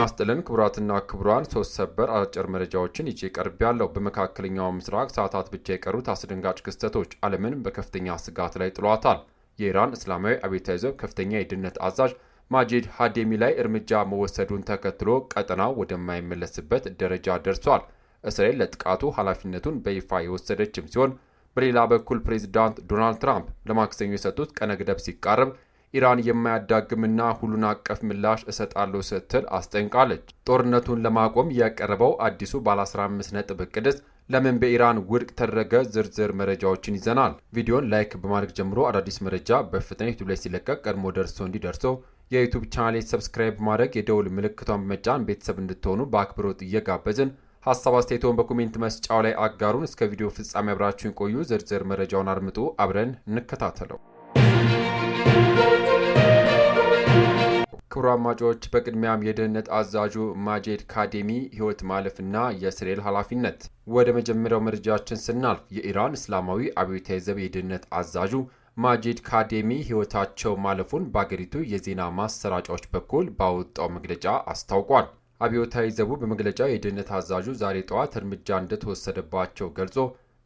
ጤና ይስጥልን ክቡራትና ክቡራን፣ ሶስት ሰበር አጭር መረጃዎችን ይዤ ቀርቤያለሁ። በመካከለኛው ምስራቅ ሰዓታት ብቻ የቀሩት አስደንጋጭ ክስተቶች ዓለምን በከፍተኛ ስጋት ላይ ጥሏታል። የኢራን እስላማዊ አብዮታዊ ዘብ ከፍተኛ የደህንነት አዛዥ ማጂድ ሃዴሚ ላይ እርምጃ መወሰዱን ተከትሎ ቀጠናው ወደማይመለስበት ደረጃ ደርሷል። እስራኤል ለጥቃቱ ኃላፊነቱን በይፋ የወሰደችም ሲሆን፣ በሌላ በኩል ፕሬዝዳንት ዶናልድ ትራምፕ ለማክሰኞ የሰጡት ቀነ ገደብ ሲቃረብ ኢራን የማያዳግምና ሁሉን አቀፍ ምላሽ እሰጣለሁ ስትል አስጠንቃለች። ጦርነቱን ለማቆም ያቀረበው አዲሱ ባለ 15 ነጥብ እቅድስ ለምን በኢራን ውድቅ ተደረገ? ዝርዝር መረጃዎችን ይዘናል። ቪዲዮን ላይክ በማድረግ ጀምሮ አዳዲስ መረጃ በፍጥነት ዩቲዩብ ላይ ሲለቀቅ ቀድሞ እንዲደርሰው የዩቲዩብ ቻናሌ ሰብስክራይብ በማድረግ የደውል ምልክቷን በመጫን ቤተሰብ እንድትሆኑ በአክብሮት እየጋበዝን ሀሳብ አስተያየቶን በኮሜንት መስጫው ላይ አጋሩን። እስከ ቪዲዮ ፍጻሜ አብራችሁን ቆዩ። ዝርዝር መረጃውን አድምጡ፣ አብረን እንከታተለው። ክቡራን አድማጮች፣ በቅድሚያም የደህንነት አዛዡ ማጂድ ካዴሚ ህይወት ማለፍና የእስራኤል ኃላፊነት። ወደ መጀመሪያው መረጃችን ስናልፍ የኢራን እስላማዊ አብዮታዊ ዘብ የደህንነት አዛዡ ማጂድ ካዴሚ ህይወታቸው ማለፉን በአገሪቱ የዜና ማሰራጫዎች በኩል ባወጣው መግለጫ አስታውቋል። አብዮታዊ ዘቡ በመግለጫው የደህንነት አዛዡ ዛሬ ጠዋት እርምጃ እንደተወሰደባቸው ገልጾ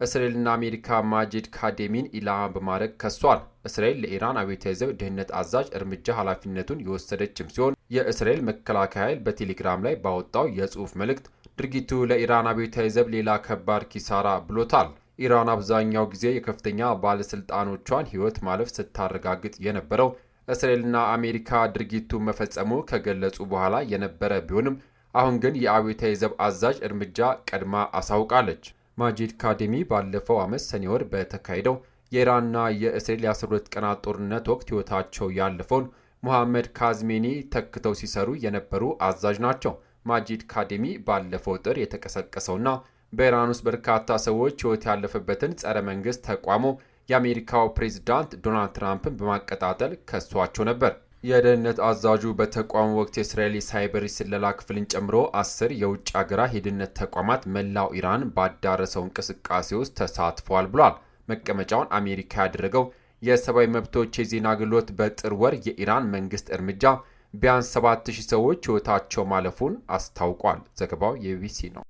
እስራኤልና አሜሪካ ማጂድ ካዴሚን ኢላማ በማድረግ ከሷል። እስራኤል ለኢራን አብዮታዊ ዘብ ደህንነት አዛዥ እርምጃ ኃላፊነቱን የወሰደችም ሲሆን የእስራኤል መከላከያ ኃይል በቴሌግራም ላይ ባወጣው የጽሑፍ መልእክት ድርጊቱ ለኢራን አብዮታዊ ዘብ ሌላ ከባድ ኪሳራ ብሎታል። ኢራን አብዛኛው ጊዜ የከፍተኛ ባለስልጣኖቿን ህይወት ማለፍ ስታረጋግጥ የነበረው እስራኤልና አሜሪካ ድርጊቱን መፈጸሙ ከገለጹ በኋላ የነበረ ቢሆንም አሁን ግን የአብዮታዊ ዘብ አዛዥ እርምጃ ቀድማ አሳውቃለች። ማጂድ ካዴሚ ባለፈው ዓመት ሰኔ ወር በተካሄደው የኢራንና የእስራኤል የ12 ቀናት ጦርነት ወቅት ህይወታቸው ያለፈውን ሙሐመድ ካዝሜኒ ተክተው ሲሰሩ የነበሩ አዛዥ ናቸው። ማጂድ ካዴሚ ባለፈው ጥር የተቀሰቀሰውና በኢራን ውስጥ በርካታ ሰዎች ህይወት ያለፈበትን ጸረ መንግስት ተቋሙ የአሜሪካው ፕሬዝዳንት ዶናልድ ትራምፕን በማቀጣጠል ከሷቸው ነበር። የደህንነት አዛዡ በተቋሙ ወቅት የእስራኤል የሳይበር ስለላ ክፍልን ጨምሮ 10 የውጭ ሀገራት የደህንነት ተቋማት መላው ኢራን ባዳረሰው እንቅስቃሴ ውስጥ ተሳትፈዋል ብሏል። መቀመጫውን አሜሪካ ያደረገው የሰብአዊ መብቶች የዜና አገልግሎት በጥር ወር የኢራን መንግስት እርምጃ ቢያንስ 7000 ሰዎች ህይወታቸው ማለፉን አስታውቋል። ዘገባው የቢቢሲ ነው።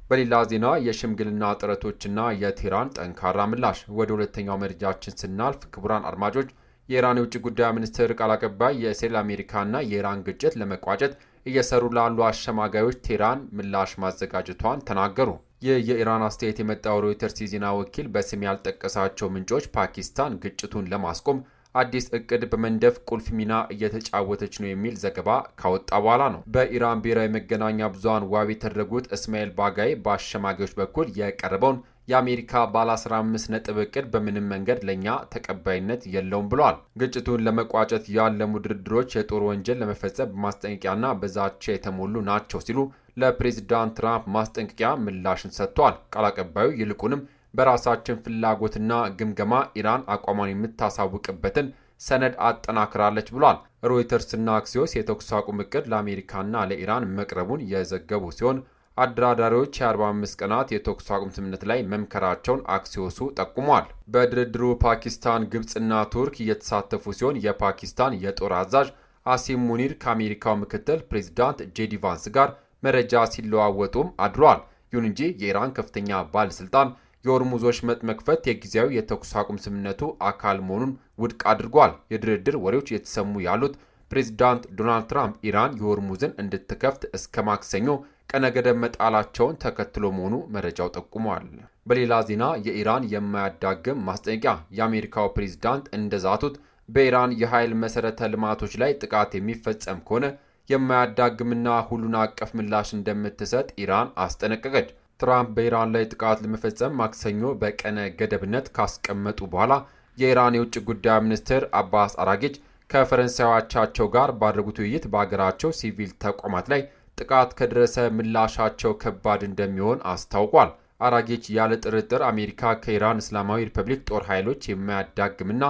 በሌላ ዜና የሽምግልና ጥረቶችና የቴህራን ጠንካራ ምላሽ። ወደ ሁለተኛው መረጃችን ስናልፍ ክቡራን አድማጮች፣ የኢራን የውጭ ጉዳይ ሚኒስትር ቃል አቀባይ የእስራኤል አሜሪካና የኢራን ግጭት ለመቋጨት እየሰሩ ላሉ አሸማጋዮች ቴህራን ምላሽ ማዘጋጀቷን ተናገሩ። ይህ የኢራን አስተያየት የመጣው ሮይተርስ የዜና ወኪል በስም ያልጠቀሳቸው ምንጮች ፓኪስታን ግጭቱን ለማስቆም አዲስ እቅድ በመንደፍ ቁልፍ ሚና እየተጫወተች ነው የሚል ዘገባ ካወጣ በኋላ ነው። በኢራን ብሔራዊ መገናኛ ብዙሃን ዋቢ የተደረጉት እስማኤል ባጋይ በአሸማጊዎች በኩል የቀረበውን የአሜሪካ ባለ 15 ነጥብ እቅድ በምንም መንገድ ለእኛ ተቀባይነት የለውም ብለዋል። ግጭቱን ለመቋጨት ያለሙ ድርድሮች የጦር ወንጀል ለመፈጸም በማስጠንቀቂያና በዛቻ የተሞሉ ናቸው ሲሉ ለፕሬዚዳንት ትራምፕ ማስጠንቀቂያ ምላሽን ሰጥተዋል። ቃል አቀባዩ ይልቁንም በራሳችን ፍላጎትና ግምገማ ኢራን አቋሟን የምታሳውቅበትን ሰነድ አጠናክራለች ብሏል። ሮይተርስና አክሲዮስ የተኩስ አቁም እቅድ ለአሜሪካና ለኢራን መቅረቡን የዘገቡ ሲሆን አደራዳሪዎች የ45 ቀናት የተኩስ አቁም ስምምነት ላይ መምከራቸውን አክሲዮሱ ጠቁሟል። በድርድሩ ፓኪስታን፣ ግብፅና ቱርክ እየተሳተፉ ሲሆን የፓኪስታን የጦር አዛዥ አሲም ሙኒር ከአሜሪካው ምክትል ፕሬዚዳንት ጄዲ ቫንስ ጋር መረጃ ሲለዋወጡም አድሯል። ይሁን እንጂ የኢራን ከፍተኛ ባለስልጣን የሆርሙዞች መክፈት የጊዜያዊ የተኩስ አቁም ስምምነቱ አካል መሆኑን ውድቅ አድርጓል። የድርድር ወሬዎች የተሰሙ ያሉት ፕሬዚዳንት ዶናልድ ትራምፕ ኢራን የሆርሙዝን እንድትከፍት እስከ ማክሰኞ ቀነ ገደብ መጣላቸውን ተከትሎ መሆኑ መረጃው ጠቁሟል። በሌላ ዜና የኢራን የማያዳግም ማስጠንቀቂያ። የአሜሪካው ፕሬዚዳንት እንደዛቱት በኢራን የኃይል መሰረተ ልማቶች ላይ ጥቃት የሚፈጸም ከሆነ የማያዳግምና ሁሉን አቀፍ ምላሽ እንደምትሰጥ ኢራን አስጠነቀቀች። ትራምፕ በኢራን ላይ ጥቃት ለመፈጸም ማክሰኞ በቀነ ገደብነት ካስቀመጡ በኋላ የኢራን የውጭ ጉዳይ ሚኒስትር አባስ አራጊች ከፈረንሳዮቻቸው ጋር ባደረጉት ውይይት በአገራቸው ሲቪል ተቋማት ላይ ጥቃት ከደረሰ ምላሻቸው ከባድ እንደሚሆን አስታውቋል። አራጊች ያለ ጥርጥር አሜሪካ ከኢራን እስላማዊ ሪፐብሊክ ጦር ኃይሎች የማያዳግምና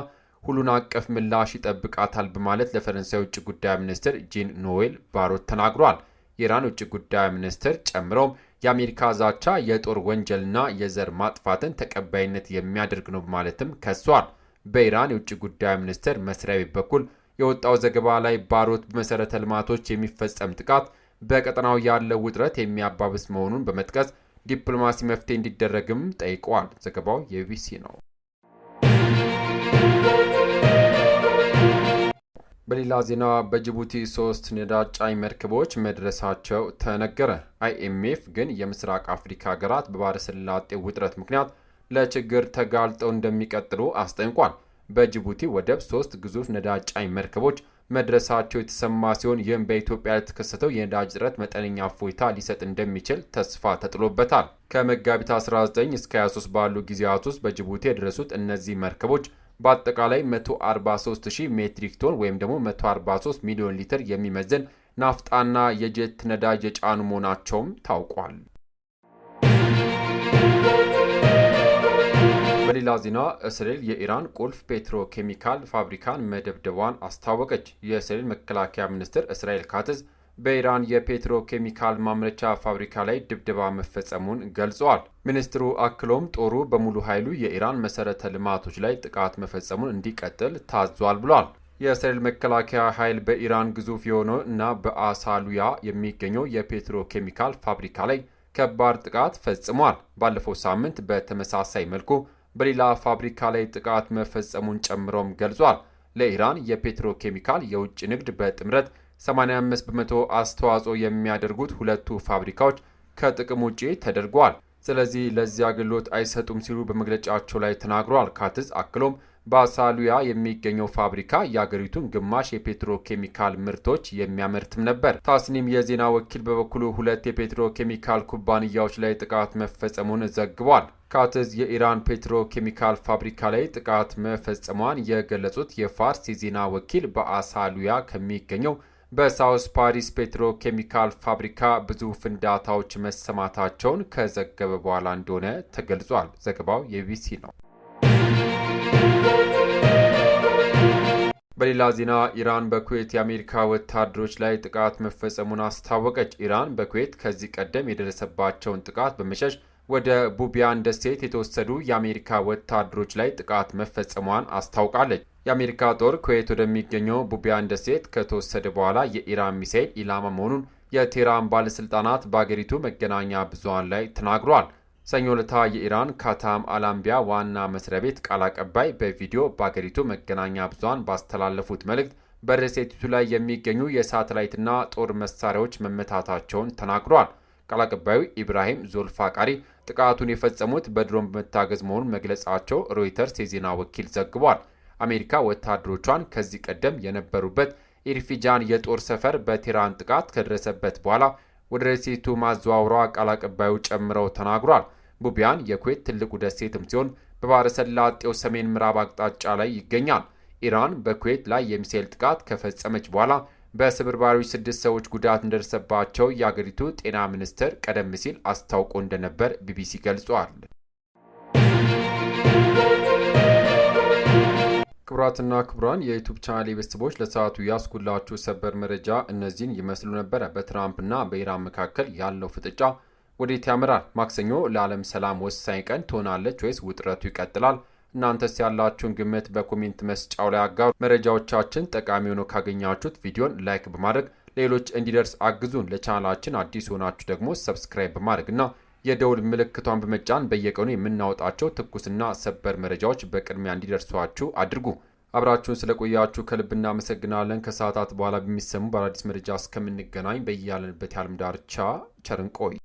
ሁሉን አቀፍ ምላሽ ይጠብቃታል በማለት ለፈረንሳይ ውጭ ጉዳይ ሚኒስትር ጂን ኖዌል ባሮት ተናግሯል። የኢራን ውጭ ጉዳይ ሚኒስትር ጨምረውም የአሜሪካ ዛቻ የጦር ወንጀልና የዘር ማጥፋትን ተቀባይነት የሚያደርግ ነው በማለትም ከሷል። በኢራን የውጭ ጉዳይ ሚኒስቴር መስሪያ ቤት በኩል የወጣው ዘገባ ላይ ባሮት በመሰረተ ልማቶች የሚፈጸም ጥቃት በቀጠናው ያለው ውጥረት የሚያባብስ መሆኑን በመጥቀስ ዲፕሎማሲ መፍትሄ እንዲደረግም ጠይቀዋል። ዘገባው የቢቢሲ ነው። በሌላ ዜና በጅቡቲ 3 ነዳጅ ጫኝ መርከቦች መድረሳቸው ተነገረ። አይኤምኤፍ ግን የምስራቅ አፍሪካ ሀገራት በባህረ ሰላጤው ውጥረት ምክንያት ለችግር ተጋልጠው እንደሚቀጥሉ አስጠንቋል። በጅቡቲ ወደብ 3 ግዙፍ ነዳጅ ጫኝ መርከቦች መድረሳቸው የተሰማ ሲሆን ይህም በኢትዮጵያ የተከሰተው የነዳጅ እጥረት መጠነኛ እፎይታ ሊሰጥ እንደሚችል ተስፋ ተጥሎበታል። ከመጋቢት 19 እስከ 23 ባሉ ጊዜያት ውስጥ በጅቡቲ የደረሱት እነዚህ መርከቦች በአጠቃላይ 143,000 ሜትሪክ ቶን ወይም ደግሞ 143 ሚሊዮን ሊትር የሚመዝን ናፍጣና የጄት ነዳጅ የጫኑ መሆናቸውም ታውቋል። በሌላ ዜና እስራኤል የኢራን ቁልፍ ፔትሮኬሚካል ፋብሪካን መደብደቧን አስታወቀች። የእስራኤል መከላከያ ሚኒስትር እስራኤል ካትዝ በኢራን የፔትሮኬሚካል ማምረቻ ፋብሪካ ላይ ድብደባ መፈጸሙን ገልጸዋል። ሚኒስትሩ አክሎም ጦሩ በሙሉ ኃይሉ የኢራን መሰረተ ልማቶች ላይ ጥቃት መፈጸሙን እንዲቀጥል ታዟል ብሏል። የእስራኤል መከላከያ ኃይል በኢራን ግዙፍ የሆነው እና በአሳሉያ የሚገኘው የፔትሮኬሚካል ፋብሪካ ላይ ከባድ ጥቃት ፈጽሟል። ባለፈው ሳምንት በተመሳሳይ መልኩ በሌላ ፋብሪካ ላይ ጥቃት መፈጸሙን ጨምሮም ገልጿል። ለኢራን የፔትሮኬሚካል የውጭ ንግድ በጥምረት 85 በመቶ አስተዋጽኦ የሚያደርጉት ሁለቱ ፋብሪካዎች ከጥቅም ውጪ ተደርገዋል። ስለዚህ ለዚህ አገልግሎት አይሰጡም ሲሉ በመግለጫቸው ላይ ተናግረዋል። ካትዝ አክሎም በአሳሉያ የሚገኘው ፋብሪካ የአገሪቱን ግማሽ የፔትሮኬሚካል ምርቶች የሚያመርትም ነበር። ታስኒም የዜና ወኪል በበኩሉ 2 የፔትሮኬሚካል ኩባንያዎች ላይ ጥቃት መፈጸሙን ዘግቧል። ካትዝ የኢራን ፔትሮኬሚካል ፋብሪካ ላይ ጥቃት መፈጸሟን የገለጹት የፋርስ የዜና ወኪል በአሳሉያ ከሚገኘው በሳውስ ፓሪስ ፔትሮኬሚካል ፋብሪካ ብዙ ፍንዳታዎች መሰማታቸውን ከዘገበ በኋላ እንደሆነ ተገልጿል። ዘገባው የቢቢሲ ነው። በሌላ ዜና ኢራን በኩዌት የአሜሪካ ወታደሮች ላይ ጥቃት መፈጸሙን አስታወቀች። ኢራን በኩዌት ከዚህ ቀደም የደረሰባቸውን ጥቃት በመሸሽ ወደ ቡቢያን ደሴት የተወሰዱ የአሜሪካ ወታደሮች ላይ ጥቃት መፈጸሟን አስታውቃለች። የአሜሪካ ጦር ኩዌት ወደሚገኘው ቡቢያን ደሴት ከተወሰደ በኋላ የኢራን ሚሳኤል ኢላማ መሆኑን የቴህራን ባለስልጣናት በአገሪቱ መገናኛ ብዙሃን ላይ ተናግሯል። ሰኞ ዕለት የኢራን ካታም አላምቢያ ዋና መስሪያ ቤት ቃል አቀባይ በቪዲዮ በአገሪቱ መገናኛ ብዙሃን ባስተላለፉት መልእክት በደሴቲቱ ላይ የሚገኙ የሳተላይትና ጦር መሳሪያዎች መመታታቸውን ተናግሯል። ቃል አቀባዩ ኢብራሂም ዞልፋቃሪ ጥቃቱን የፈጸሙት በድሮን በመታገዝ መሆኑን መግለጻቸው ሮይተርስ የዜና ወኪል ዘግቧል። አሜሪካ ወታደሮቿን ከዚህ ቀደም የነበሩበት ኢርፊጃን የጦር ሰፈር በቴህራን ጥቃት ከደረሰበት በኋላ ወደ ደሴቱ ማዘዋወሯ ቃል አቀባዩ ጨምረው ተናግሯል። ቡቢያን የኩዌት ትልቁ ደሴትም ሲሆን በባህረ ሰላጤው ሰሜን ምዕራብ አቅጣጫ ላይ ይገኛል። ኢራን በኩዌት ላይ የሚሳኤል ጥቃት ከፈጸመች በኋላ በስብርባሪዎች 6 ሰዎች ጉዳት እንደደረሰባቸው የአገሪቱ ጤና ሚኒስቴር ቀደም ሲል አስታውቆ እንደነበር ቢቢሲ ገልጿል። ክቡራትና ክቡራን የዩቱብ ቻናል ቤተሰቦች ለሰዓቱ ያስኩላችሁ ሰበር መረጃ እነዚህን ይመስሉ ነበር። በትራምፕና በኢራን መካከል ያለው ፍጥጫ ወዴት ያመራል? ማክሰኞ ለዓለም ሰላም ወሳኝ ቀን ትሆናለች ወይስ ውጥረቱ ይቀጥላል? እናንተስ ያላችሁን ግምት በኮሜንት መስጫው ላይ አጋሩ። መረጃዎቻችን ጠቃሚ ሆኖ ካገኛችሁት ቪዲዮን ላይክ በማድረግ ሌሎች እንዲደርስ አግዙን። ለቻናላችን አዲስ ሆናችሁ ደግሞ ሰብስክራይብ በማድረግና የደውል ምልክቷን በመጫን በየቀኑ የምናወጣቸው ትኩስና ሰበር መረጃዎች በቅድሚያ እንዲደርሷችሁ አድርጉ። አብራችሁን ስለቆያችሁ ከልብ እናመሰግናለን። ከሰዓታት በኋላ በሚሰሙ በአዳዲስ መረጃ እስከምንገናኝ በያለንበት የዓለም ዳርቻ ቸር እንቆይ።